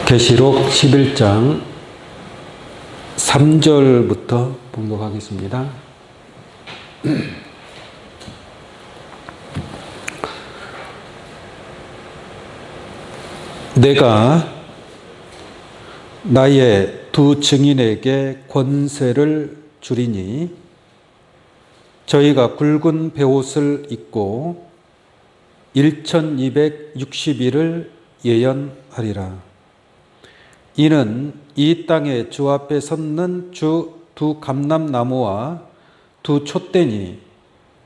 계시록 11장 3절부터 봉독하겠습니다. 내가 나의 두 증인에게 권세를 주리니 저희가 굵은 베옷을 입고 1260일을 예언하리라. 이는 이 땅에 주 앞에 섰는 주 두 감람나무와 두 촛대니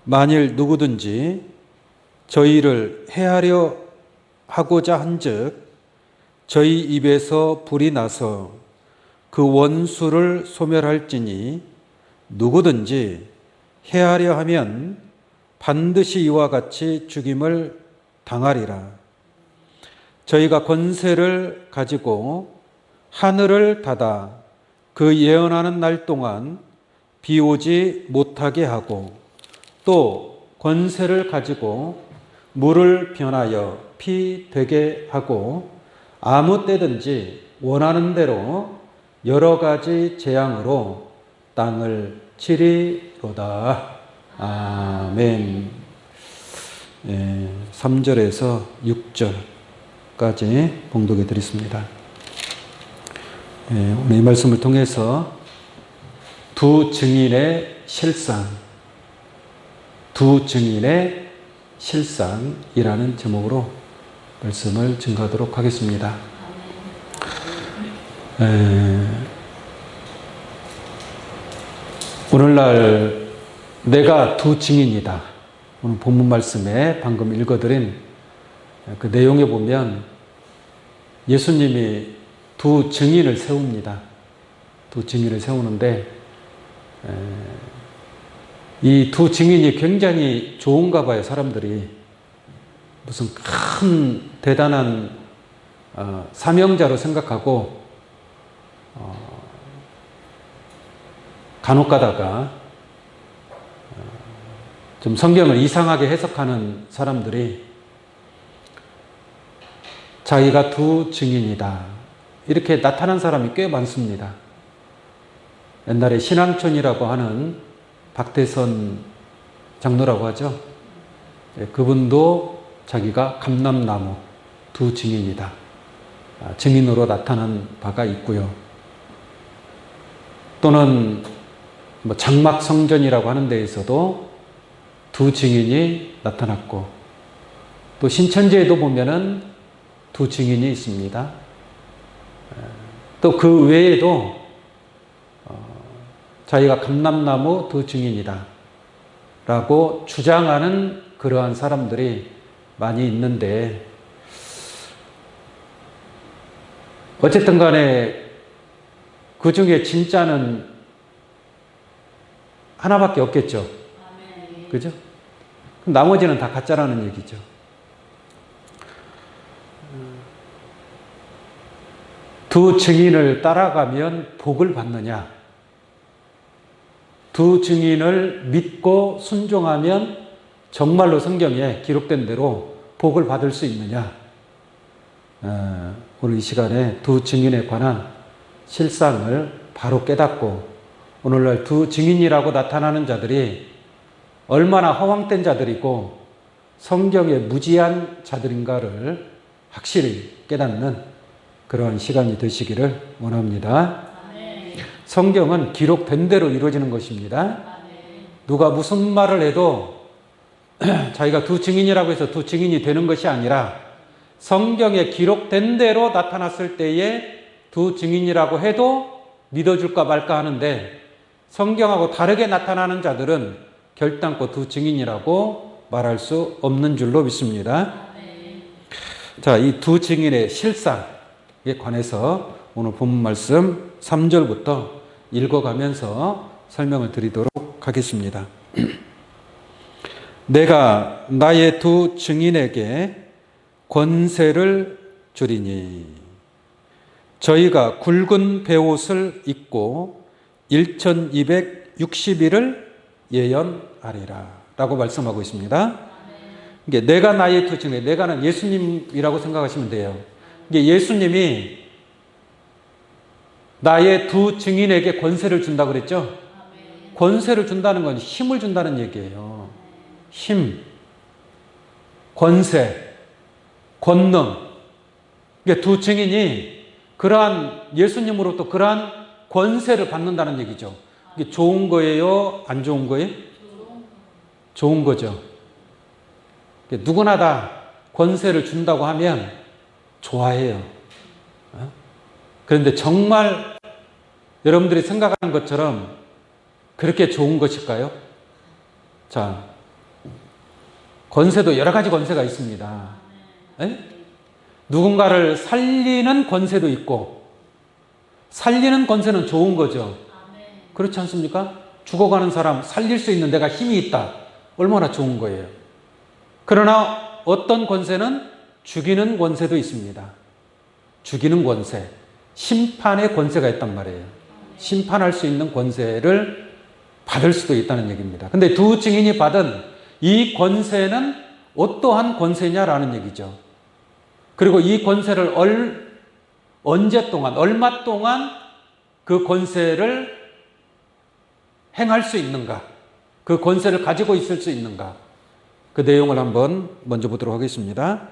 만일 누구든지 저희를 해하려 하고자 한즉 저희 입에서 불이 나서 그 원수를 소멸할지니 누구든지 해하려 하면 반드시 이와 같이 죽임을 당하리라. 저희가 권세를 가지고 하늘을 닫아 그 예언하는 날 동안 비 오지 못하게 하고 또 권세를 가지고 물을 변하여 피 되게 하고 아무 때든지 원하는 대로 여러 가지 재앙으로 땅을 치리로다. 아멘. 3절에서 6절까지 봉독해 드렸습니다. 오늘 이 말씀을 통해서 두 증인의 실상이라는 제목으로 말씀을 증거하도록 하겠습니다. 오늘날 내가 두 증인이다. 오늘 본문 말씀에 방금 읽어드린 그 내용에 보면 예수님이 두 증인을 세웁니다. 두 증인을 세우는데 이 두 증인이 굉장히 좋은가 봐요. 사람들이 무슨 큰 대단한 사명자로 생각하고 간혹 가다가 좀 성경을 이상하게 해석하는 사람들이 자기가 두 증인이다 이렇게 나타난 사람이 꽤 많습니다. 옛날에 신앙촌이라고 하는 박대선 장로라고 하죠. 그분도 자기가 감람나무 두 증인이다. 증인으로 나타난 바가 있고요. 또는 장막성전이라고 하는 데에서도 두 증인이 나타났고 또 신천지에도 보면은 두 증인이 있습니다. 또 그 외에도 자기가 감람나무 두 증인이다 라고 주장하는 그러한 사람들이 많이 있는데 어쨌든 간에 그 중에 진짜는 하나밖에 없겠죠. 그죠? 그럼 나머지는 다 가짜라는 얘기죠. 두 증인을 따라가면 복을 받느냐? 두 증인을 믿고 순종하면 정말로 성경에 기록된 대로 복을 받을 수 있느냐? 오늘 이 시간에 두 증인에 관한 실상을 바로 깨닫고 오늘날 두 증인이라고 나타나는 자들이 얼마나 허황된 자들이고 성경에 무지한 자들인가를 확실히 깨닫는 그러한 시간이 되시기를 원합니다. 성경은 기록된 대로 이루어지는 것입니다. 누가 무슨 말을 해도 자기가 두 증인이라고 해서 두 증인이 되는 것이 아니라 성경에 기록된 대로 나타났을 때에 두 증인이라고 해도 믿어줄까 말까 하는데 성경하고 다르게 나타나는 자들은 결단코 두 증인이라고 말할 수 없는 줄로 믿습니다. 자, 이 두 증인의 실상에 관해서 오늘 본문 말씀 3절부터 읽어가면서 설명을 드리도록 하겠습니다. 내가 나의 두 증인에게 권세를 주리니 저희가 굵은 베옷을 입고 1260일을 예언하리라 라고 말씀하고 있습니다. 내가 나의 두 증인, 내가는 예수님이라고 생각하시면 돼요. 이게 예수님이 나의 두 증인에게 권세를 준다 그랬죠? 권세를 준다는 건 힘을 준다는 얘기예요. 힘, 권세, 권능. 그러니까 두 증인이 그러한 예수님으로부터 그러한 권세를 받는다는 얘기죠. 이게 좋은 거예요? 안 좋은 거예요? 좋은 거죠. 누구나 다 권세를 준다고 하면 좋아해요. 그런데 정말 여러분들이 생각하는 것처럼 그렇게 좋은 것일까요? 자, 권세도 여러 가지 권세가 있습니다. 에? 누군가를 살리는 권세도 있고, 살리는 권세는 좋은 거죠. 그렇지 않습니까? 죽어가는 사람 살릴 수 있는 내가 힘이 있다. 얼마나 좋은 거예요. 그러나 어떤 권세는 죽이는 권세도 있습니다. 죽이는 권세, 심판의 권세가 있단 말이에요. 심판할 수 있는 권세를 받을 수도 있다는 얘기입니다. 근데 두 증인이 받은 이 권세는 어떠한 권세냐라는 얘기죠. 그리고 이 권세를 언제 동안, 얼마 동안 그 권세를 행할 수 있는가? 그 권세를 가지고 있을 수 있는가? 그 내용을 한번 먼저 보도록 하겠습니다.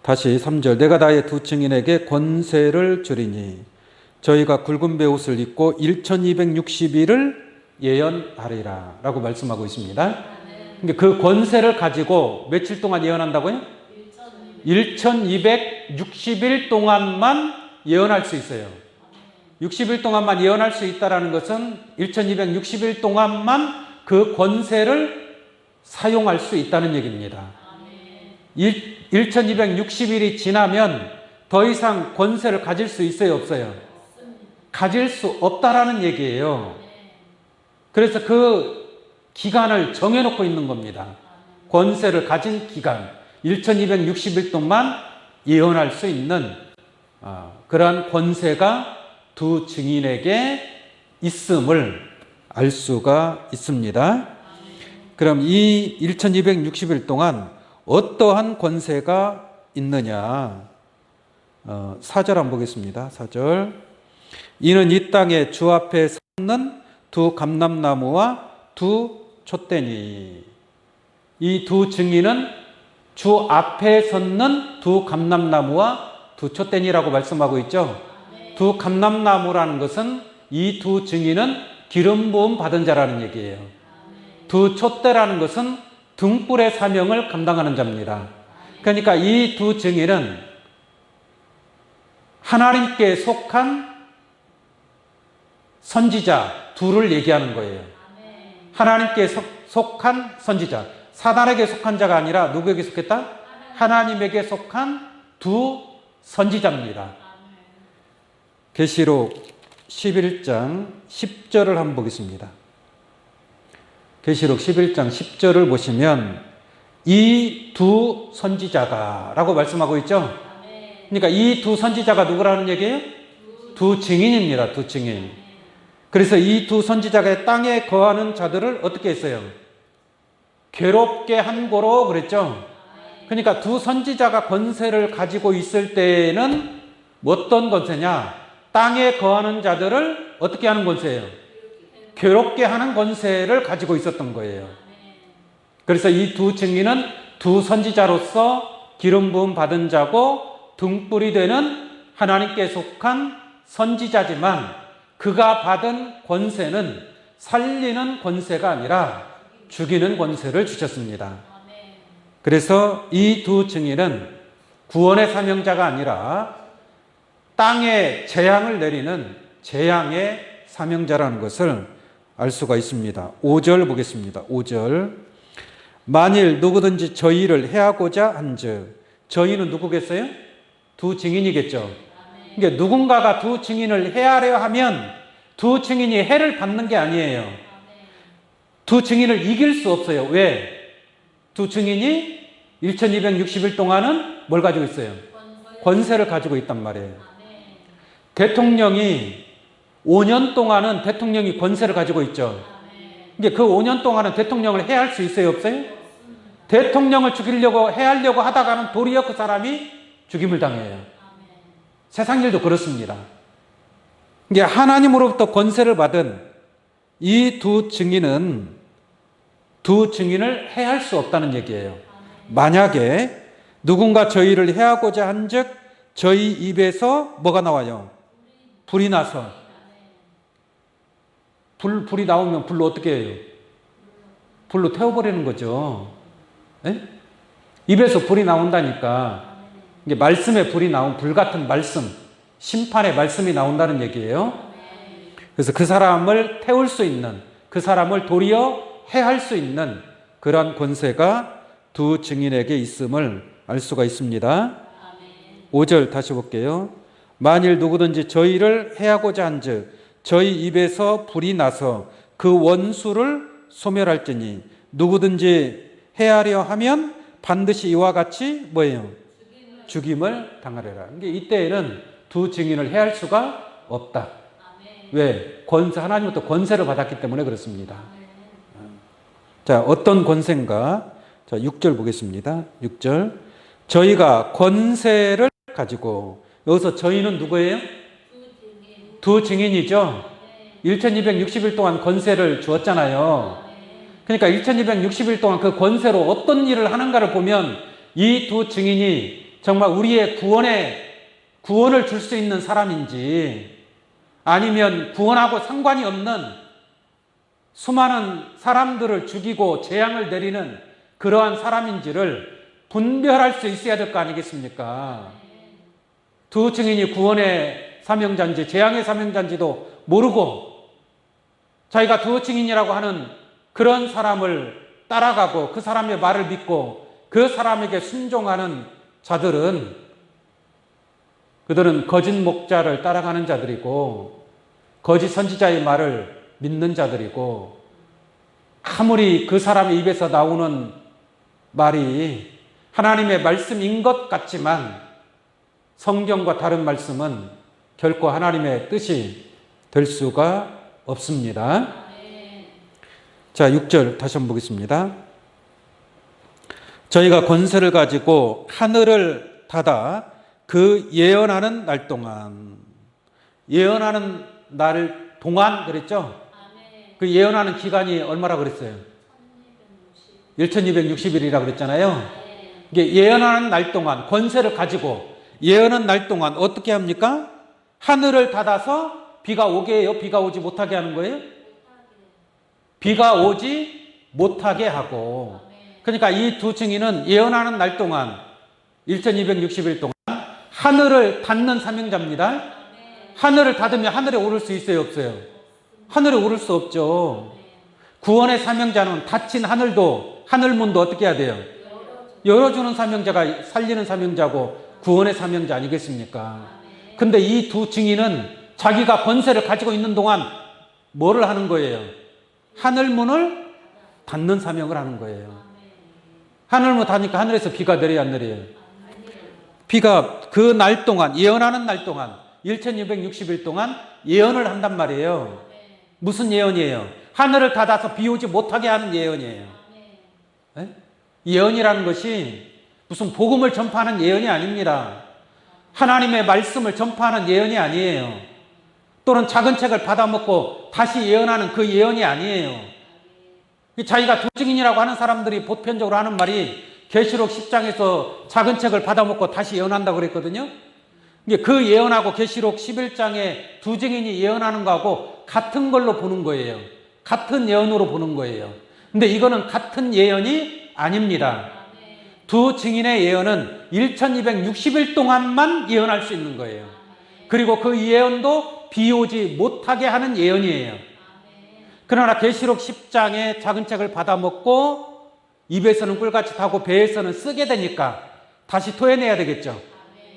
다시 3절. 내가 나의 두 증인에게 권세를 주리니 저희가 굵은 베옷을 입고 1260일을 예언하리라 라고 말씀하고 있습니다. 그러니까 그 권세를 가지고 며칠 동안 예언한다고요? 1260일 동안만 예언할 수 있어요. 60일 동안만 예언할 수 있다는 것은 1260일 동안만 그 권세를 사용할 수 있다는 얘기입니다. 1260일이 지나면 더 이상 권세를 가질 수 있어요, 없어요? 가질 수 없다라는 얘기예요. 그래서 그 기간을 정해놓고 있는 겁니다. 권세를 가진 기간, 1260일 동안 예언할 수 있는 그러한 권세가 두 증인에게 있음을 알 수가 있습니다. 그럼 이 1260일 동안 어떠한 권세가 있느냐? 4절 한번 보겠습니다. 4절. 이는 이 땅에 주 앞에 섰는 두 감람나무와 두 촛대니. 이 두 증인은 주 앞에 섰는 두 감람나무와 두 촛대니라고 말씀하고 있죠. 두 감람나무라는 것은 이 두 증인은 기름 부음 받은 자라는 얘기예요. 두 촛대라는 것은 등불의 사명을 감당하는 자입니다. 그러니까 이 두 증인은 하나님께 속한 선지자 둘을 얘기하는 거예요. 하나님께 속한 선지자. 사단에게 속한 자가 아니라 누구에게 속했다? 하나님에게 속한 두 선지자입니다. 계시록 11장 10절을 한번 보겠습니다. 계시록 11장 10절을 보시면 이 두 선지자가 라고 말씀하고 있죠. 그러니까 이 두 선지자가 누구라는 얘기예요? 두 증인입니다. 두 증인. 그래서 이 두 선지자가 땅에 거하는 자들을 어떻게 했어요? 괴롭게 한 거로 그랬죠. 그러니까 두 선지자가 권세를 가지고 있을 때에는 어떤 권세냐? 땅에 거하는 자들을 어떻게 하는 권세예요? 괴롭게 하는 권세를 가지고 있었던 거예요. 그래서 이 두 증인은 두 선지자로서 기름 부음 받은 자고 등불이 되는 하나님께 속한 선지자지만 그가 받은 권세는 살리는 권세가 아니라 죽이는 권세를 주셨습니다. 그래서 이 두 증인은 구원의 사명자가 아니라 땅에 재앙을 내리는 재앙의 사명자라는 것을 알 수가 있습니다. 5절 보겠습니다. 5절. 만일 누구든지 저희를 해하고자 한즉, 저희는 누구겠어요? 두 증인이겠죠. 그러니까 누군가가 두 증인을 해하려 하면 두 증인이 해를 받는 게 아니에요. 두 증인을 이길 수 없어요. 왜? 두 증인이 1260일 동안은 뭘 가지고 있어요? 권세를 가지고 있단 말이에요. 대통령이 5년 동안은 대통령이 권세를 가지고 있죠. 이제 그 5년 동안은 대통령을 해할 수 있어요, 없어요? 대통령을 죽이려고 해하려고 하다가는 도리어 그 사람이 죽임을 당해요. 세상 일도 그렇습니다. 이게 하나님으로부터 권세를 받은 이 두 증인을 해할 수 없다는 얘기예요. 만약에 누군가 저희를 해하고자 한즉 저희 입에서 뭐가 나와요? 불이 나서. 불이 나오면 불로 어떻게 해요? 불로 태워버리는 거죠. 에? 입에서 불이 나온다니까. 이게 말씀에 불이 나온 불 같은 말씀, 심판의 말씀이 나온다는 얘기예요. 그래서 그 사람을 태울 수 있는, 그 사람을 도리어 해할 수 있는 그런 권세가 두 증인에게 있음을 알 수가 있습니다. 5절 다시 볼게요. 만일 누구든지 저희를 해하고자 한즉 저희 입에서 불이 나서 그 원수를 소멸할지니 누구든지 해하려 하면 반드시 이와 같이 뭐예요? 죽임을 당하리라. 이때에는 두 증인을 해할 수가 없다. 왜? 하나님부터 권세를 받았기 때문에 그렇습니다. 자, 어떤 권세인가? 자, 6절 보겠습니다. 6절. 저희가 권세를 가지고, 여기서 저희는 누구예요? 두 증인이죠. 1260일 동안 권세를 주었잖아요. 그러니까 1260일 동안 그 권세로 어떤 일을 하는가를 보면 이 두 증인이 정말 우리의 구원을 줄 수 있는 사람인지 아니면 구원하고 상관이 없는 수많은 사람들을 죽이고 재앙을 내리는 그러한 사람인지를 분별할 수 있어야 될 거 아니겠습니까? 두 증인이 구원의 사명자인지 재앙의 사명자인지도 모르고 자기가 두 증인이라고 하는 그런 사람을 따라가고 그 사람의 말을 믿고 그 사람에게 순종하는 자들은 그들은 거짓 목자를 따라가는 자들이고 거짓 선지자의 말을 믿는 자들이고 아무리 그 사람의 입에서 나오는 말이 하나님의 말씀인 것 같지만 성경과 다른 말씀은 결코 하나님의 뜻이 될 수가 없습니다. 자, 6절 다시 한번 보겠습니다. 저희가 권세를 가지고 하늘을 닫아 그 예언하는 날 동안, 예언하는 날 동안 그랬죠? 그 예언하는 기간이 얼마라 그랬어요? 1260일이라 그랬잖아요. 이게 예언하는 날 동안 권세를 가지고 예언하는 날 동안 어떻게 합니까? 하늘을 닫아서 비가 오게 해요? 비가 오지 못하게 하는 거예요? 비가 오지 못하게 하고. 그러니까 이 두 증인은 예언하는 날 동안 1260일 동안 하늘을 닫는 사명자입니다. 하늘을 닫으면 하늘에 오를 수 있어요? 없어요? 하늘에 오를 수 없죠. 구원의 사명자는 닫힌 하늘도 하늘문도 어떻게 해야 돼요? 열어주는 사명자가 살리는 사명자고 구원의 사명자 아니겠습니까? 근데 이 두 증인은 자기가 권세를 가지고 있는 동안 뭐를 하는 거예요? 하늘문을 닫는 사명을 하는 거예요. 하늘문 닫으니까 하늘에서 비가 내려야 안 내려요? 비가 그 날 동안, 예언하는 날 동안 1260일 동안 예언을 한단 말이에요. 무슨 예언이에요? 하늘을 닫아서 비 오지 못하게 하는 예언이에요. 네? 예언이라는 것이 무슨 복음을 전파하는 예언이 아닙니다. 하나님의 말씀을 전파하는 예언이 아니에요. 또는 작은 책을 받아먹고 다시 예언하는 그 예언이 아니에요. 자기가 두 증인이라고 하는 사람들이 보편적으로 하는 말이 계시록 10장에서 작은 책을 받아먹고 다시 예언한다고 그랬거든요. 그 예언하고 계시록 11장에 두 증인이 예언하는 거하고 같은 걸로 보는 거예요. 같은 예언으로 보는 거예요. 근데 이거는 같은 예언이 아닙니다. 두 증인의 예언은 1260일 동안만 예언할 수 있는 거예요. 그리고 그 예언도 비 오지 못하게 하는 예언이에요. 그러나 계시록 10장에 작은 책을 받아먹고 입에서는 꿀같이 타고 배에서는 쓰게 되니까 다시 토해내야 되겠죠.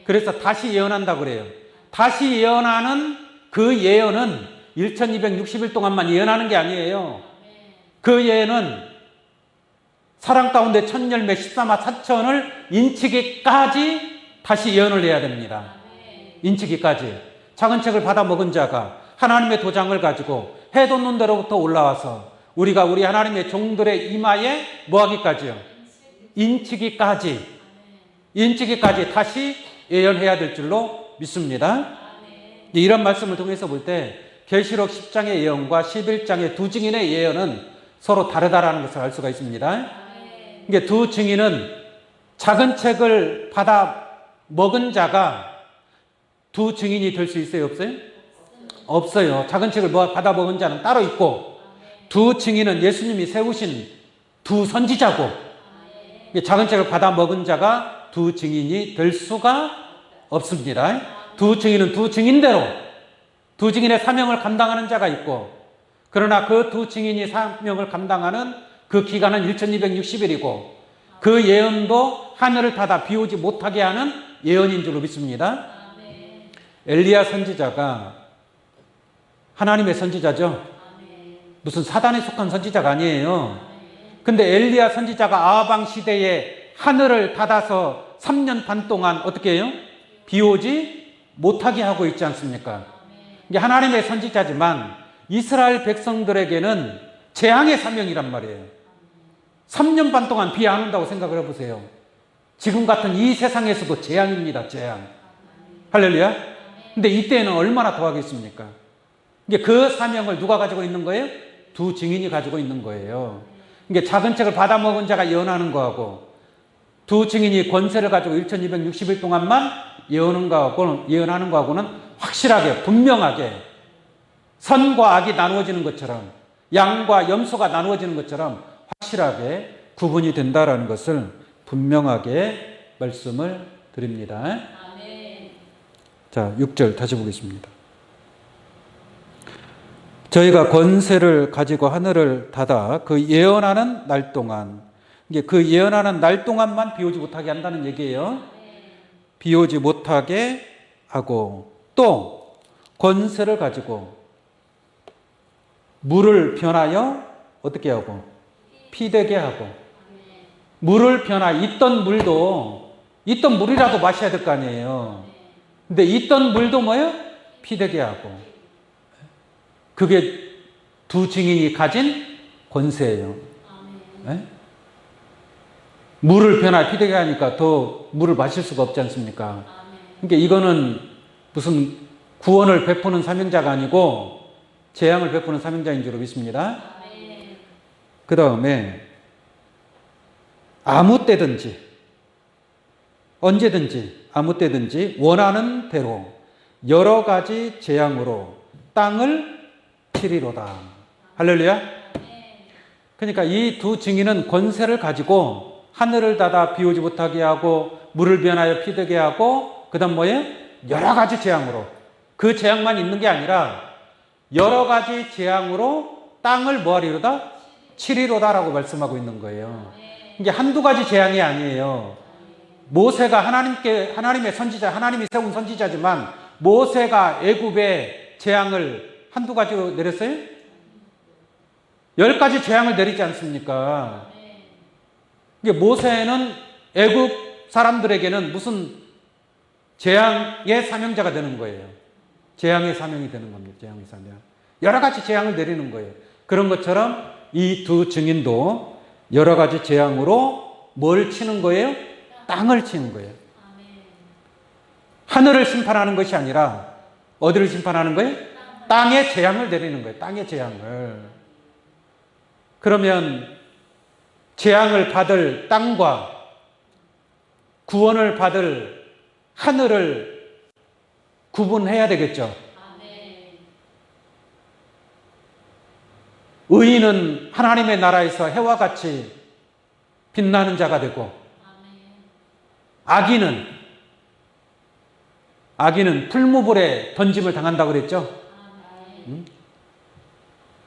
그래서 다시 예언한다고 그래요. 다시 예언하는 그 예언은 1260일 동안만 예언하는 게 아니에요. 그 예언은 사랑 가운데 첫 열매 13화 4천을 인치기까지 다시 예언을 해야 됩니다. 인치기까지. 작은 책을 받아먹은 자가 하나님의 도장을 가지고 해돋는 데로부터 올라와서 우리가 우리 하나님의 종들의 이마에 뭐하기까지요? 인치기까지 다시 예언해야 될 줄로 믿습니다. 이런 말씀을 통해서 볼 때 계시록 10장의 예언과 11장의 두 증인의 예언은 서로 다르다라는 것을 알 수가 있습니다. 이게 두 증인은 작은 책을 받아 먹은 자가 두 증인이 될 수 있어요, 없어요? 없어요. 작은 책을 받아 먹은 자는 따로 있고, 두 증인은 예수님이 세우신 두 선지자고, 작은 책을 받아 먹은 자가 두 증인이 될 수가 없습니다. 두 증인은 두 증인대로 두 증인의 사명을 감당하는 자가 있고, 그러나 그 두 증인이 사명을 감당하는 그 기간은 1260일이고, 그 예언도 하늘을 닫아 비 오지 못하게 하는 예언인 줄로 믿습니다. 엘리야 선지자가 하나님의 선지자죠. 무슨 사단에 속한 선지자가 아니에요. 근데 엘리야 선지자가 아하방 시대에 하늘을 닫아서 3년 반 동안 어떻게 해요? 비 오지 못하게 하고 있지 않습니까? 이게 하나님의 선지자지만 이스라엘 백성들에게는 재앙의 사명이란 말이에요. 3년 반 동안 비 안 온다고 생각을 해보세요. 지금 같은 이 세상에서도 재앙입니다. 재앙. 할렐루야. 근데 이때는 얼마나 더하겠습니까? 이게 그 사명을 누가 가지고 있는 거예요? 두 증인이 가지고 있는 거예요. 이게 작은 책을 받아먹은 자가 예언하는 거하고, 두 증인이 권세를 가지고 1260일 동안만 예언하는 거하고는 확실하게, 분명하게 선과 악이 나누어지는 것처럼, 양과 염소가 나누어지는 것처럼 확실하게 구분이 된다라는 것을 분명하게 말씀을 드립니다. 아멘. 자, 6절 다시 보겠습니다. 저희가 권세를 가지고 하늘을 닫아 그 예언하는 날 동안, 이게 그 예언하는 날 동안만 비 오지 못하게 한다는 얘기예요. 비 오지 못하게 하고, 또 권세를 가지고 물을 변하여 어떻게 하고? 피되게 하고. 물을 변화, 있던 물이라도 마셔야 될 거 아니에요. 근데 있던 물도 뭐예요? 피되게 하고. 그게 두 증인이 가진 권세예요. 네? 물을 변화, 피되게 하니까 더 물을 마실 수가 없지 않습니까? 그러니까 이거는 무슨 구원을 베푸는 사명자가 아니고 재앙을 베푸는 사명자인 줄로 믿습니다. 그 다음에 아무 때든지, 언제든지, 아무 때든지 원하는 대로 여러 가지 재앙으로 땅을 치리로다. 할렐루야. 그러니까 이 두 증인은 권세를 가지고 하늘을 닫아 비 오지 못하게 하고 물을 변하여 피되게 하고, 그 다음 뭐예요? 여러 가지 재앙으로. 그 재앙만 있는 게 아니라 여러 가지 재앙으로 땅을 뭐하리로다? 치리로다라고 말씀하고 있는 거예요. 이게 한두 가지 재앙이 아니에요. 모세가 하나님의 선지자, 하나님이 세운 선지자지만 모세가 애굽의 재앙을 한두 가지로 내렸어요? 10가지 재앙을 내리지 않습니까? 이게 모세는 애굽 사람들에게는 무슨 재앙의 사명자가 되는 거예요. 재앙의 사명이 되는 겁니다. 재앙의 사명. 여러 가지 재앙을 내리는 거예요. 그런 것처럼 이 두 증인도 여러 가지 재앙으로 뭘 치는 거예요? 땅을 치는 거예요. 하늘을 심판하는 것이 아니라 어디를 심판하는 거예요? 땅에 재앙을 내리는 거예요. 땅에 재앙을. 그러면 재앙을 받을 땅과 구원을 받을 하늘을 구분해야 되겠죠. 의인은 하나님의 나라에서 해와 같이 빛나는 자가 되고, 악인은 풀무불에 던짐을 당한다고 그랬죠.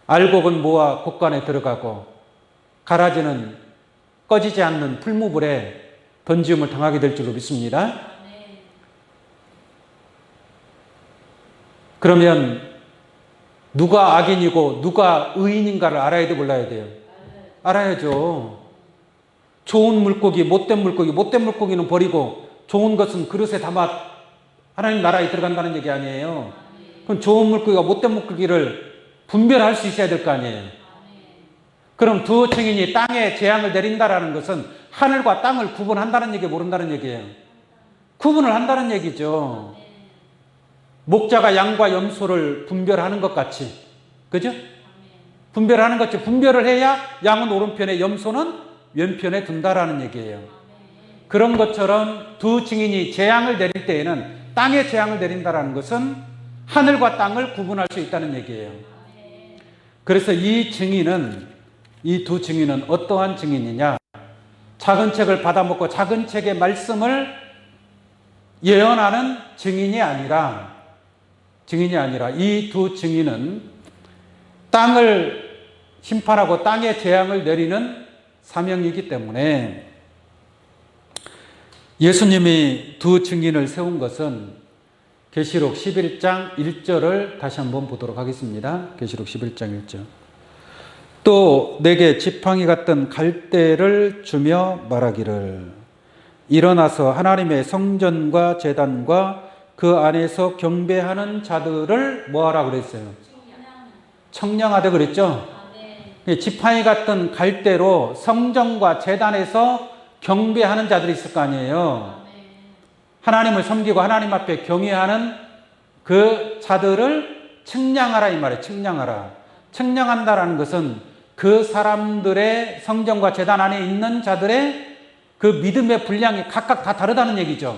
알곡은 모아 곡간에 들어가고 가라지는 꺼지지 않는 풀무불에 던짐을 당하게 될 줄로 믿습니다. 그러면 누가 악인이고 누가 의인인가를 알아야 돼, 몰라야 돼요? 알아야죠. 좋은 물고기, 못된 물고기는 버리고 좋은 것은 그릇에 담아 하나님 나라에 들어간다는 얘기 아니에요. 그럼 좋은 물고기가 못된 물고기를 분별할 수 있어야 될 거 아니에요. 그럼 두 증인이 땅에 재앙을 내린다라는 것은 하늘과 땅을 구분한다는 얘기, 모른다는 얘기예요. 구분을 한다는 얘기죠. 목자가 양과 염소를 분별하는 것 같이, 그죠? 분별하는 것 같이 분별을 해야 양은 오른편에 염소는 왼편에 둔다라는 얘기예요. 그런 것처럼 두 증인이 재앙을 내릴 때에는, 땅에 재앙을 내린다는 것은 하늘과 땅을 구분할 수 있다는 얘기예요. 그래서 이 두 증인은 어떠한 증인이냐? 작은 책을 받아먹고 작은 책의 말씀을 예언하는 증인이 아니라 이 두 증인은 땅을 심판하고 땅에 재앙을 내리는 사명이기 때문에, 예수님이 두 증인을 세운 것은 계시록 11장 1절을 다시 한번 보도록 하겠습니다. 계시록 11장 1절. 또 내게 지팡이 같은 갈대를 주며 말하기를, 일어나서 하나님의 성전과 제단과 그 안에서 경배하는 자들을 뭐하라 그랬어요? 청량하되 그랬죠? 지팡이 같은 갈대로 성전과 제단에서 경배하는 자들이 있을 거 아니에요. 하나님을 섬기고 하나님 앞에 경외하는 그 자들을 청량하라 이 말이에요. 청량하라. 청량한다라는 것은 그 사람들의 성전과 제단 안에 있는 자들의 그 믿음의 분량이 각각 다 다르다는 얘기죠.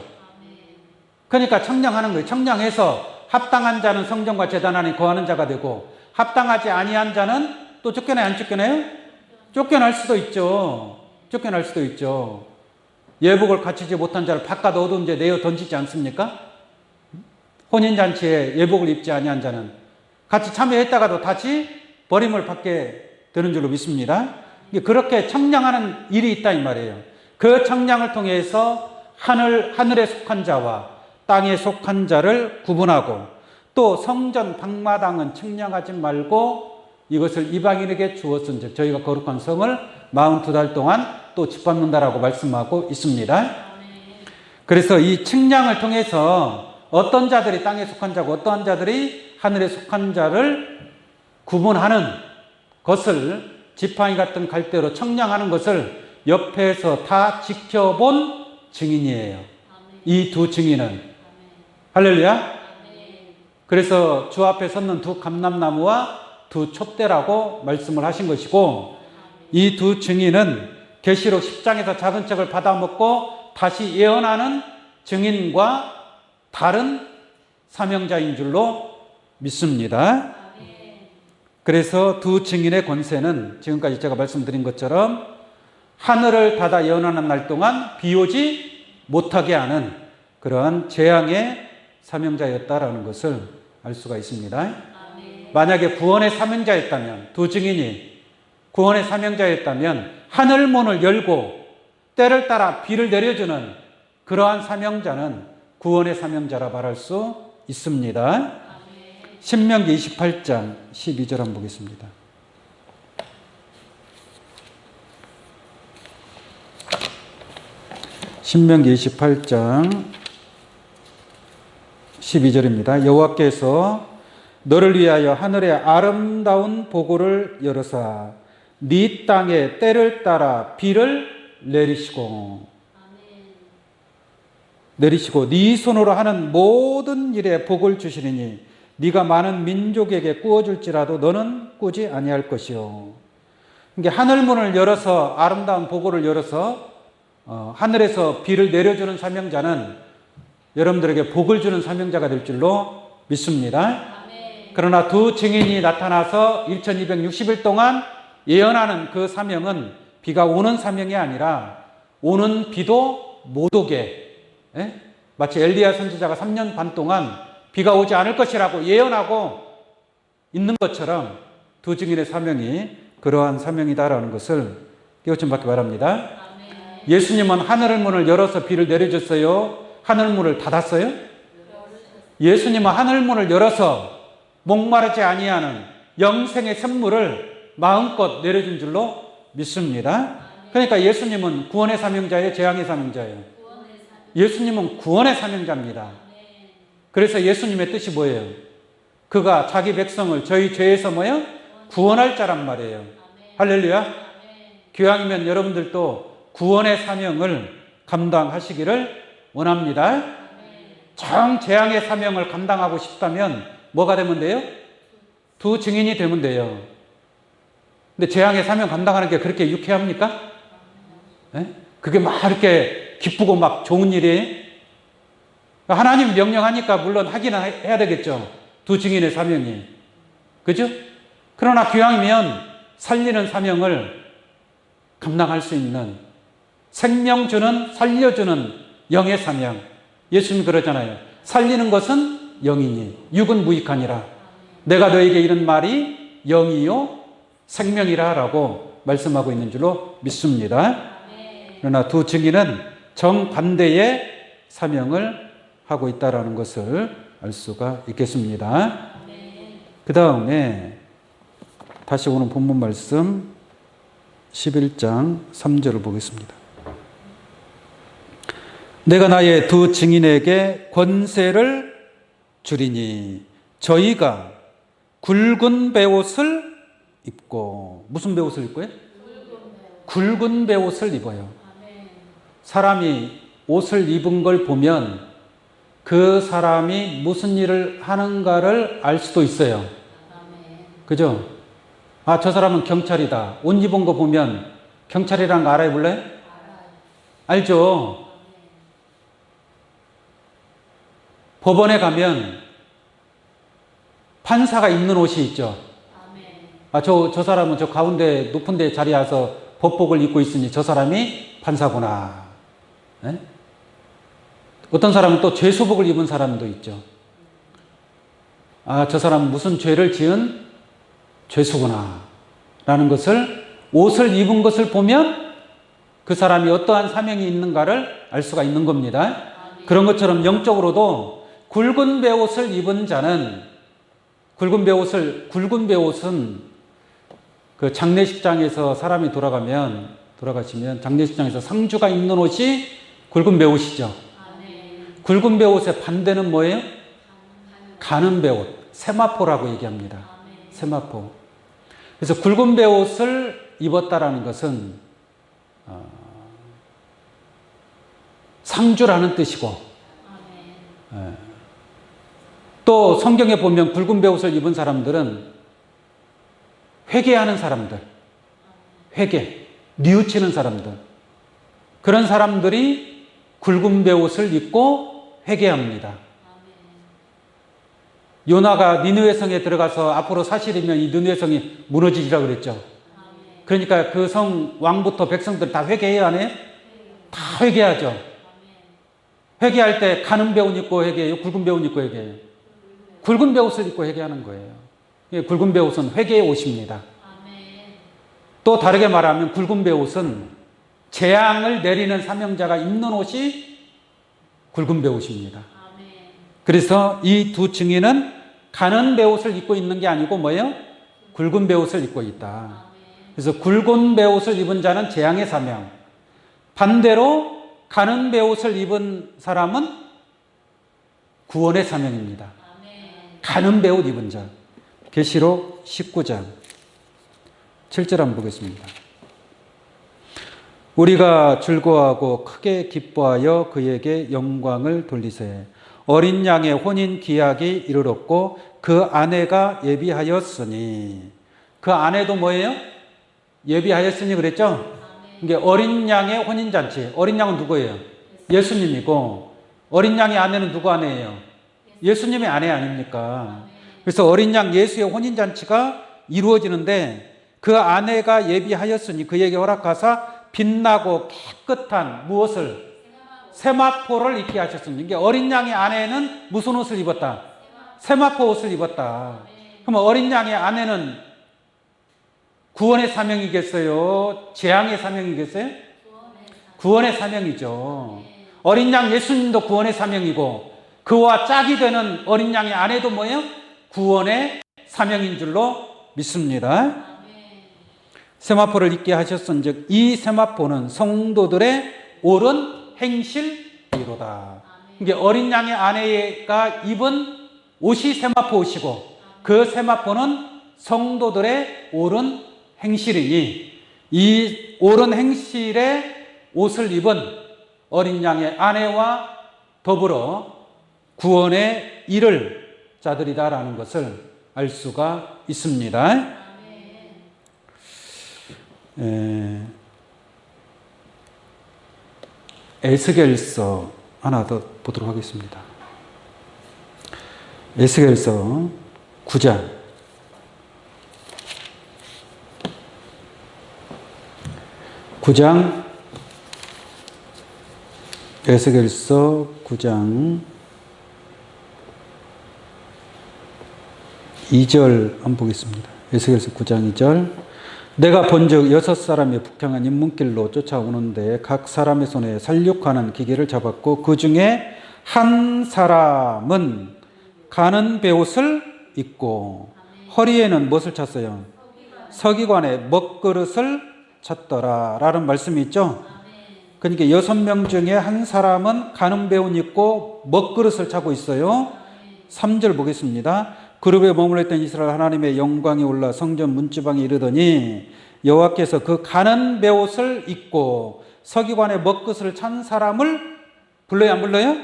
그러니까 청량하는 거예요. 청량해서 합당한 자는 성전과 제단 안에 거하는 자가 되고, 합당하지 아니한 자는 또 쫓겨나요? 안 쫓겨나요? 쫓겨날 수도 있죠. 쫓겨날 수도 있죠. 예복을 갖추지 못한 자를 바깥 어두운 데 내어 던지지 않습니까? 혼인잔치에 예복을 입지 아니한 자는 같이 참여했다가도 다시 버림을 받게 되는 줄로 믿습니다. 그렇게 청량하는 일이 있다 이 말이에요. 그 청량을 통해서 하늘에 속한 자와 땅에 속한 자를 구분하고, 또 성전 방마당은 청량하지 말고 이것을 이방인에게 주었은즉 저희가 거룩한 성을 42달 동안 또 짓밟는다라고 말씀하고 있습니다. 그래서 이 측량을 통해서 어떤 자들이 땅에 속한 자고 어떠한 자들이 하늘에 속한 자를 구분하는 것을, 지팡이 같은 갈대로 청량하는 것을 옆에서 다 지켜본 증인이에요. 이 두 증인은. 할렐루야. 그래서 주 앞에 섰는 두 감람나무와 두 촛대라고 말씀을 하신 것이고, 이 두 증인은 계시록 10장에서 작은 책을 받아먹고 다시 예언하는 증인과 다른 사명자인 줄로 믿습니다. 그래서 두 증인의 권세는 지금까지 제가 말씀드린 것처럼 하늘을 닫아 예언하는 날 동안 비 오지 못하게 하는 그러한 재앙의 사명자였다라는 것을 알 수가 있습니다. 만약에 구원의 사명자였다면, 두 증인이 구원의 사명자였다면 하늘 문을 열고 때를 따라 비를 내려주는 그러한 사명자는 구원의 사명자라 말할 수 있습니다. 신명기 28장 12절 한번 보겠습니다. 신명기 28장 12절입니다. 여호와께서 너를 위하여 하늘의 아름다운 보고를 열어사 네 땅에 때를 따라 비를 내리시고 네 손으로 하는 모든 일에 복을 주시리니 네가 많은 민족에게 꾸어줄지라도 너는 꾸지 아니할 것이요. 그러니까 하늘문을 열어서 아름다운 보고를 열어서 하늘에서 비를 내려주는 사명자는 여러분들에게 복을 주는 사명자가 될 줄로 믿습니다. 그러나 두 증인이 나타나서 1260일 동안 예언하는 그 사명은 비가 오는 사명이 아니라 오는 비도 못 오게, 마치 엘리야 선지자가 3년 반 동안 비가 오지 않을 것이라고 예언하고 있는 것처럼 두 증인의 사명이 그러한 사명이다라는 것을 깨우침 받기 바랍니다. 예수님은 하늘 문을 열어서 비를 내려줬어요? 하늘 문을 닫았어요? 예수님은 하늘 문을 열어서 목마르지 아니하는 영생의 선물을 마음껏 내려준 줄로 믿습니다. 그러니까 예수님은 구원의 사명자예요? 재앙의 사명자예요? 예수님은 구원의 사명자입니다. 그래서 예수님의 뜻이 뭐예요? 그가 자기 백성을 저희 죄에서 뭐예요? 구원할 자란 말이에요. 할렐루야. 교양이면 여러분들도 구원의 사명을 감당하시기를 원합니다. 정재앙의 사명을 감당하고 싶다면 뭐가 되면 돼요? 두 증인이 되면 돼요. 근데 재앙의 사명 감당하는 게 그렇게 유쾌합니까? 네? 그게 막 이렇게 기쁘고 막 좋은 일이에요? 하나님 명령하니까 물론 하기는 해야 되겠죠. 두 증인의 사명이. 그죠? 그러나 기왕이면 살리는 사명을 감당할 수 있는, 생명 주는, 살려주는 영의 사명. 예수님 그러잖아요. 살리는 것은 영이니 육은 무익하니라. 내가 너에게 이런 말이 영이요 생명이라 라고 말씀하고 있는 줄로 믿습니다. 그러나 두 증인은 정반대의 사명을 하고 있다는 것을 알 수가 있겠습니다. 그 다음에 다시 오늘 본문 말씀 11장 3절을 보겠습니다. 내가 나의 두 증인에게 권세를 주리니 저희가 굵은 베옷을 입고, 무슨 베옷을 입고요? 굵은 베옷을 입어요. 사람이 옷을 입은 걸 보면 그 사람이 무슨 일을 하는가를 알 수도 있어요. 그죠? 아, 저 사람은 경찰이다. 옷 입은 거 보면 경찰이라는 거 알아요, 몰라요? 알죠? 법원에 가면 판사가 입는 옷이 있죠. 아, 저 사람은 저 가운데 높은 데 자리에 와서 법복을 입고 있으니 저 사람이 판사구나. 네? 어떤 사람은 또 죄수복을 입은 사람도 있죠. 아, 저 사람은 무슨 죄를 지은 죄수구나. 라는 것을, 옷을 입은 것을 보면 그 사람이 어떠한 사명이 있는가를 알 수가 있는 겁니다. 그런 것처럼 영적으로도 굵은 베옷을 입은 자는, 굵은 베옷은 그 장례식장에서 사람이 돌아가시면 장례식장에서 상주가 입는 옷이 굵은 베옷이죠. 굵은 베옷의 반대는 뭐예요? 가는 베옷, 세마포라고 얘기합니다. 세마포. 그래서 굵은 베옷을 입었다라는 것은 상주라는 뜻이고, 또 성경에 보면 굵은 베옷을 입은 사람들은 회개하는 사람들, 뉘우치는 사람들, 그런 사람들이 굵은 베옷을 입고 회개합니다. 요나가 니느웨 성에 들어가서 앞으로 사실이면 이 니느웨 성이 무너지리라고 그랬죠. 그러니까 그 성 왕부터 백성들 다 회개해야 안 해요? 다 회개하죠. 회개할 때 가는 베옷 입고 회개해요? 굵은 베옷 입고 회개해요? 굵은 베옷을 입고 회개하는 거예요. 굵은 베옷은 회개의 옷입니다. 또 다르게 말하면 굵은 베옷은 재앙을 내리는 사명자가 입는 옷이 굵은 베옷입니다. 그래서 이 두 증인은 가는 베옷을 입고 있는 게 아니고 뭐예요? 굵은 베옷을 입고 있다. 그래서 굵은 베옷을 입은 자는 재앙의 사명, 반대로 가는 베옷을 입은 사람은 구원의 사명입니다. 가는 베옷 입은 자. 계시록 19장 7절 한번 보겠습니다. 우리가 즐거워하고 크게 기뻐하여 그에게 영광을 돌리세. 어린 양의 혼인 기약이 이르렀고 그 아내가 예비하였으니. 그 아내도 뭐예요? 예비하였으니 그랬죠? 이게 어린 양의 혼인잔치. 어린 양은 누구예요? 예수님이고, 어린 양의 아내는 누구 아내예요? 예수님의 아내 아닙니까? 그래서 어린 양 예수의 혼인잔치가 이루어지는데 그 아내가 예비하였으니 그에게 허락하사 빛나고 깨끗한 무엇을? 세마포를 입게 하셨습니다. 이게 어린 양의 아내는 무슨 옷을 입었다? 세마포 옷을 입었다. 그럼 어린 양의 아내는 구원의 사명이겠어요? 재앙의 사명이겠어요? 구원의 사명이죠. 어린 양 예수님도 구원의 사명이고 그와 짝이 되는 어린 양의 아내도 뭐예요? 구원의 사명인 줄로 믿습니다. 세마포를 입게 하셨은즉 이 세마포는 성도들의 옳은 행실이로다. 이게 어린 양의 아내가 입은 옷이 세마포 옷이고 그 세마포는 성도들의 옳은 행실이니 이 옳은 행실의 옷을 입은 어린 양의 아내와 더불어 구원에 이를 자들이다라는 것을 알 수가 있습니다. 에스겔서 하나 더 보도록 하겠습니다. 에스겔서 9장 9장 에스겔서 9장 2절 한번 보겠습니다. 에스겔서 9장 2절 내가 본즉 6사람이 북향한 인문길로 쫓아오는데 각 사람의 손에 살육하는 기계를 잡았고 그 중에 한 사람은 가는 베옷을 입고 허리에는 무엇을 찼어요? 서기관의 먹그릇을 찼더라 라는 말씀이 있죠. 그러니까 6명 중에 한 사람은 가는 베옷 입고 먹그릇을 차고 있어요. 3절 보겠습니다. 그룹에 머물러 있던 이스라엘 하나님의 영광이 올라 성전 문지방에 이르더니 여호와께서 그 가는 베옷을 입고 서기관의 먹그릇을 찬 사람을 불러요, 안 불러요?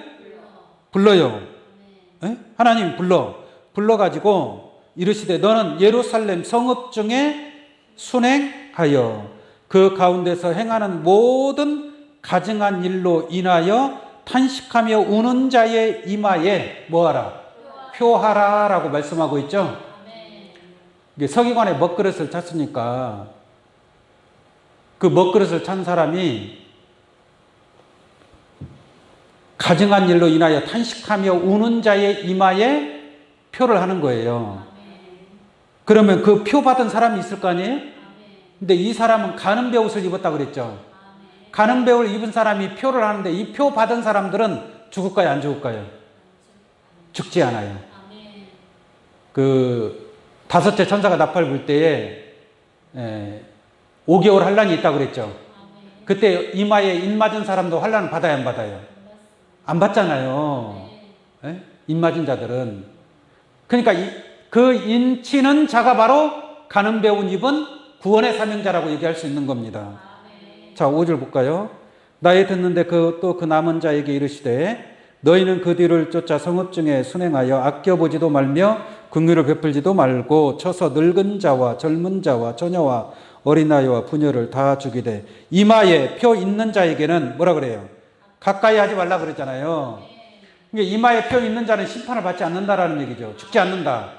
불러요. 네? 하나님이 불러가지고 이르시되 너는 예루살렘 성읍 중에 순행하여 그 가운데서 행하는 모든 가증한 일로 인하여 탄식하며 우는 자의 이마에 뭐하라? 표하라 라고 말씀하고 있죠. 서기관의 먹그릇을 찼으니까 그 먹그릇을 찬 사람이 가증한 일로 인하여 탄식하며 우는 자의 이마에 표를 하는 거예요. 그러면 그 표 받은 사람이 있을 거 아니에요? 근데 이 사람은 가는 베옷을 입었다고 그랬죠. 가는 베옷을 입은 사람이 표를 하는데 이 표 받은 사람들은 죽을까요? 안 죽을까요? 죽지 않아요. 그 다섯째 천사가 나팔 불 때에 5개월 환란이 있다고 그랬죠. 그때 이마에 인 맞은 사람도 환란을 받아야 안 받아요? 안 받잖아요. 인 맞은 자들은. 그러니까 그 인치는 자가 바로 가는 베옷 입은 구원의 사명자라고 얘기할 수 있는 겁니다. 자, 5절 볼까요? 나의 듣는데 또 그 남은 자에게 이르시되 너희는 그 뒤를 쫓아 성읍 중에 순행하여 아껴보지도 말며 긍휼을 베풀지도 말고 쳐서 늙은 자와 젊은 자와 처녀와 어린아이와 부녀를 다 죽이되 이마에 표 있는 자에게는 뭐라 그래요? 가까이 하지 말라 그랬잖아요. 그러니까 이마에 표 있는 자는 심판을 받지 않는다라는 얘기죠. 죽지 않는다.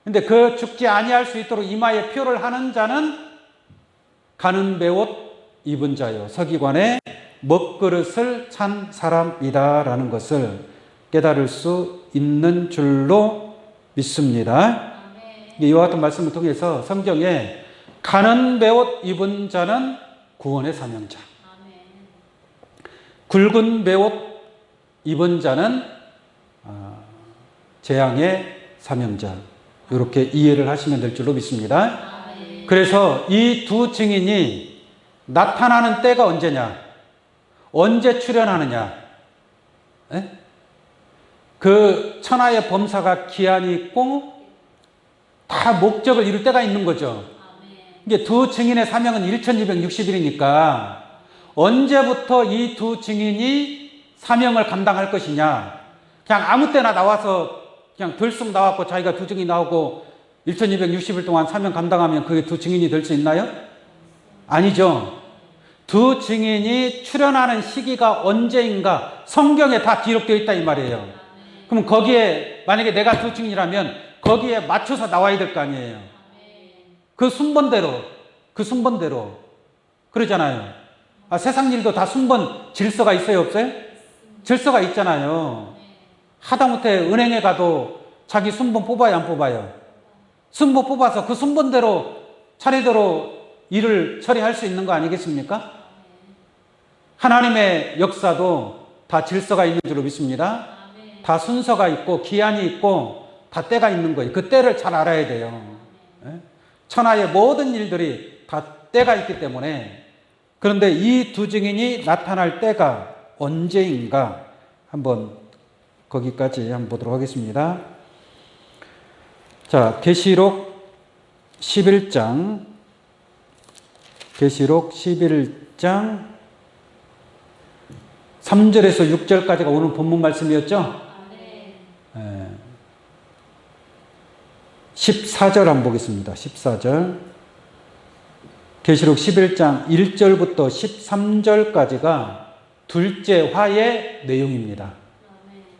근데 그 죽지 아니할 수 있도록 이마에 표를 하는 자는 가는 베옷 입은 자요 서기관의 먹그릇을 찬 사람이다라는 것을 깨달을 수 있는 줄로 믿습니다. 이와 같은 말씀을 통해서 성경에 가는 베옷 입은 자는 구원의 사명자, 굵은 베옷 입은 자는 재앙의 사명자, 이렇게 이해를 하시면 될 줄로 믿습니다. 그래서 이 두 증인이 나타나는 때가 언제냐? 언제 출현하느냐? 그 천하의 범사가 기한이 있고 다 목적을 이룰 때가 있는 거죠. 이게 두 증인의 사명은 1260일이니까 언제부터 이 두 증인이 사명을 감당할 것이냐? 그냥 아무 때나 나와서 그냥 들쑥 나왔고 자기가 두 증인이 나오고 1260일 동안 사명 감당하면 그게 두 증인이 될 수 있나요? 아니죠. 두 증인이 출현하는 시기가 언제인가 성경에 다 기록되어 있다 이 말이에요. 그럼 거기에 만약에 내가 두 증인이라면 거기에 맞춰서 나와야 될 거 아니에요. 그 순번대로 그러잖아요. 세상 일도 다 순번 질서가 있어요, 없어요? 질서가 있잖아요. 하다못해 은행에 가도 자기 순번 뽑아요, 안 뽑아요? 순번 뽑아서 그 순번대로 차례대로 일을 처리할 수 있는 거 아니겠습니까? 하나님의 역사도 다 질서가 있는 줄로 믿습니다. 다 순서가 있고 기한이 있고 다 때가 있는 거예요. 그 때를 잘 알아야 돼요. 천하의 모든 일들이 다 때가 있기 때문에. 그런데 이 두 증인이 나타날 때가 언제인가 한번 거기까지 한번 보도록 하겠습니다. 자, 계시록 11장 3절에서 6절까지가 오늘 본문 말씀이었죠? 14절 한번 보겠습니다. 14절. 계시록 11장 1절부터 13절까지가 둘째 화의 내용입니다.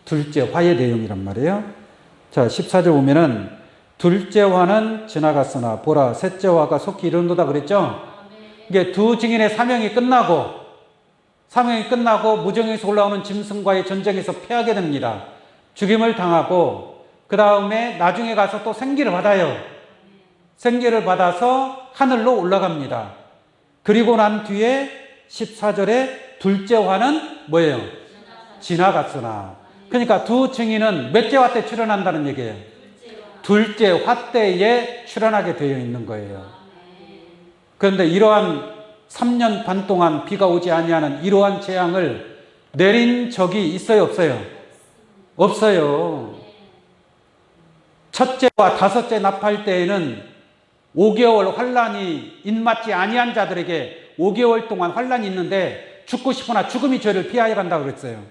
둘째 화의 내용이란 말이에요. 자, 14절 보면은 둘째 화는 지나갔으나 보라 셋째 화가 속히 이른도다 그랬죠. 이게 두 증인의 사명이 끝나고 무정에서 올라오는 짐승과의 전쟁에서 패하게 됩니다. 죽임을 당하고 그 다음에 나중에 가서 또 생기를 받아요. 생기를 받아서 하늘로 올라갑니다. 그리고 난 뒤에 14절에 둘째 화는 뭐예요? 지나갔으나. 그러니까 두 증인은 몇째 화 때 출현한다는 얘기예요? 둘째 화 때에 출현하게 되어 있는 거예요. 그런데 이러한 3년 반 동안 비가 오지 아니하는 이러한 재앙을 내린 적이 있어요, 없어요? 없어요. 첫째와 다섯째 납할 때에는 5개월 환란이 인맞지 아니한 자들에게 5개월 동안 환란이 있는데 죽고 싶으나 죽음이 죄를 피하여 간다고 그랬어요.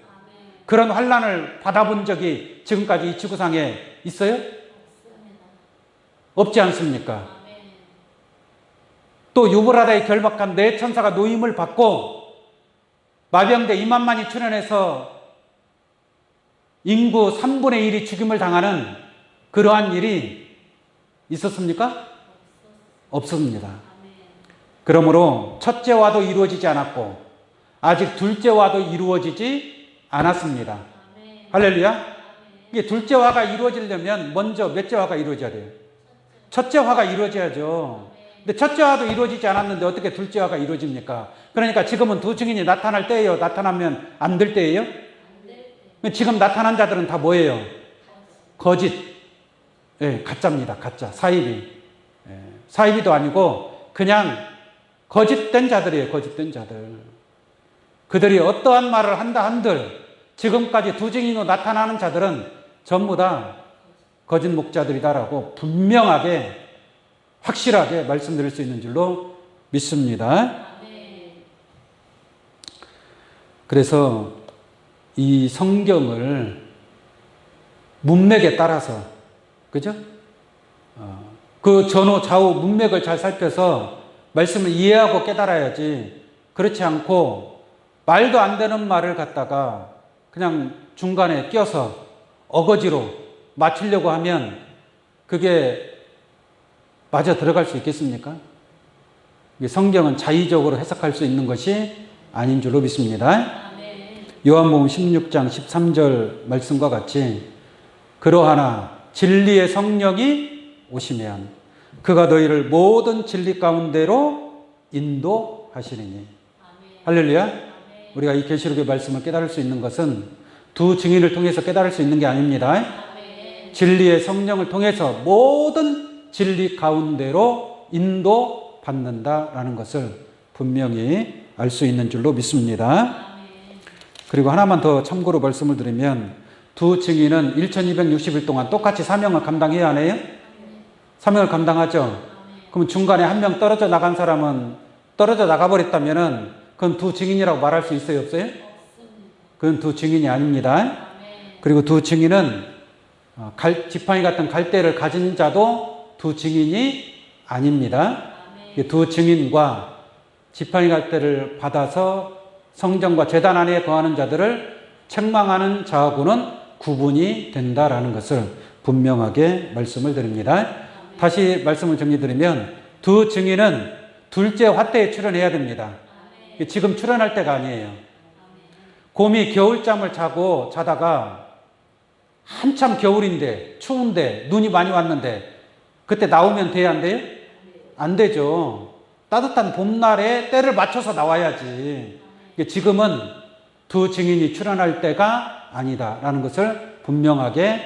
그런 환란을 받아본 적이 지금까지 이 지구상에 있어요? 없지 않습니까? 또 유브라다에 결박한 네 천사가 노임을 받고 마병대 2만만이 출현해서 인구 3분의 1이 죽임을 당하는 그러한 일이 있었습니까? 없습니다. 그러므로 첫째와도 이루어지지 않았고 아직 둘째와도 이루어지지 않았습니다. 할렐루야. 이게 둘째화가 이루어지려면 먼저 몇째 화가 이루어져야 돼요? 첫째 화가 이루어져야죠. 근데 첫째 화도 이루어지지 않았는데 어떻게 둘째 화가 이루어집니까? 그러니까 지금은 두 증인이 나타날 때예요? 나타나면 안 될 때예요? 지금 나타난 자들은 다 뭐예요? 거짓. 예, 가짜입니다. 가짜. 사이비. 예, 사이비도 아니고 그냥 거짓된 자들이에요. 거짓된 자들. 그들이 어떠한 말을 한다 한들 지금까지 두 증인으로 나타나는 자들은 전부 다 거짓 목자들이다라고 분명하게 확실하게 말씀드릴 수 있는 줄로 믿습니다. 그래서 이 성경을 문맥에 따라서, 그죠? 그 전후 좌우 문맥을 잘 살펴서 말씀을 이해하고 깨달아야지, 그렇지 않고 말도 안 되는 말을 갖다가 그냥 중간에 껴서 어거지로 맞추려고 하면 그게 맞아 들어갈 수 있겠습니까? 성경은 자의적으로 해석할 수 있는 것이 아닌 줄로 믿습니다. 요한복음 16장 13절 말씀과 같이 그러하나 진리의 성령이 오시면 그가 너희를 모든 진리 가운데로 인도하시리니. 할렐루야. 우리가 이 계시록의 말씀을 깨달을 수 있는 것은 두 증인을 통해서 깨달을 수 있는 게 아닙니다. 진리의 성령을 통해서 모든 진리 가운데로 인도받는다라는 것을 분명히 알 수 있는 줄로 믿습니다. 그리고 하나만 더 참고로 말씀을 드리면 두 증인은 1260일 동안 똑같이 사명을 감당해야 하네요? 사명을 감당하죠? 그럼 중간에 한 명 떨어져 나간 사람은 떨어져 나가버렸다면은 그건 두 증인이라고 말할 수 있어요? 없어요? 그건 두 증인이 아닙니다. 그리고 두 증인은 지팡이 같은 갈대를 가진 자도 두 증인이 아닙니다. 두 증인과 지팡이 갈대를 받아서 성전과 제단 안에 거하는 자들을 책망하는 자하고는 구분이 된다라는 것을 분명하게 말씀을 드립니다. 다시 말씀을 정리드리면 두 증인은 둘째 화 때에 출현해야 됩니다. 지금 출현할 때가 아니에요. 곰이 겨울잠을 자다가 한참 겨울인데 추운데 눈이 많이 왔는데 그때 나오면 돼야 안 돼요? 안 되죠. 따뜻한 봄날에 때를 맞춰서 나와야지. 지금은 두 증인이 출현할 때가 아니다라는 것을 분명하게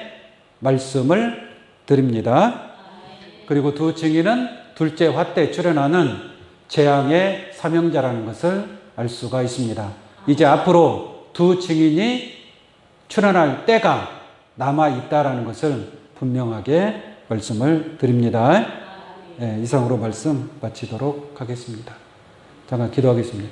말씀을 드립니다. 그리고 두 증인은 둘째 화 때 출현하는 재앙의 사명자라는 것을 알 수가 있습니다. 이제 앞으로 두 증인이 출현할 때가 남아있다라는 것을 분명하게 말씀을 드립니다. 네, 이상으로 말씀 마치도록 하겠습니다. 잠깐 기도하겠습니다.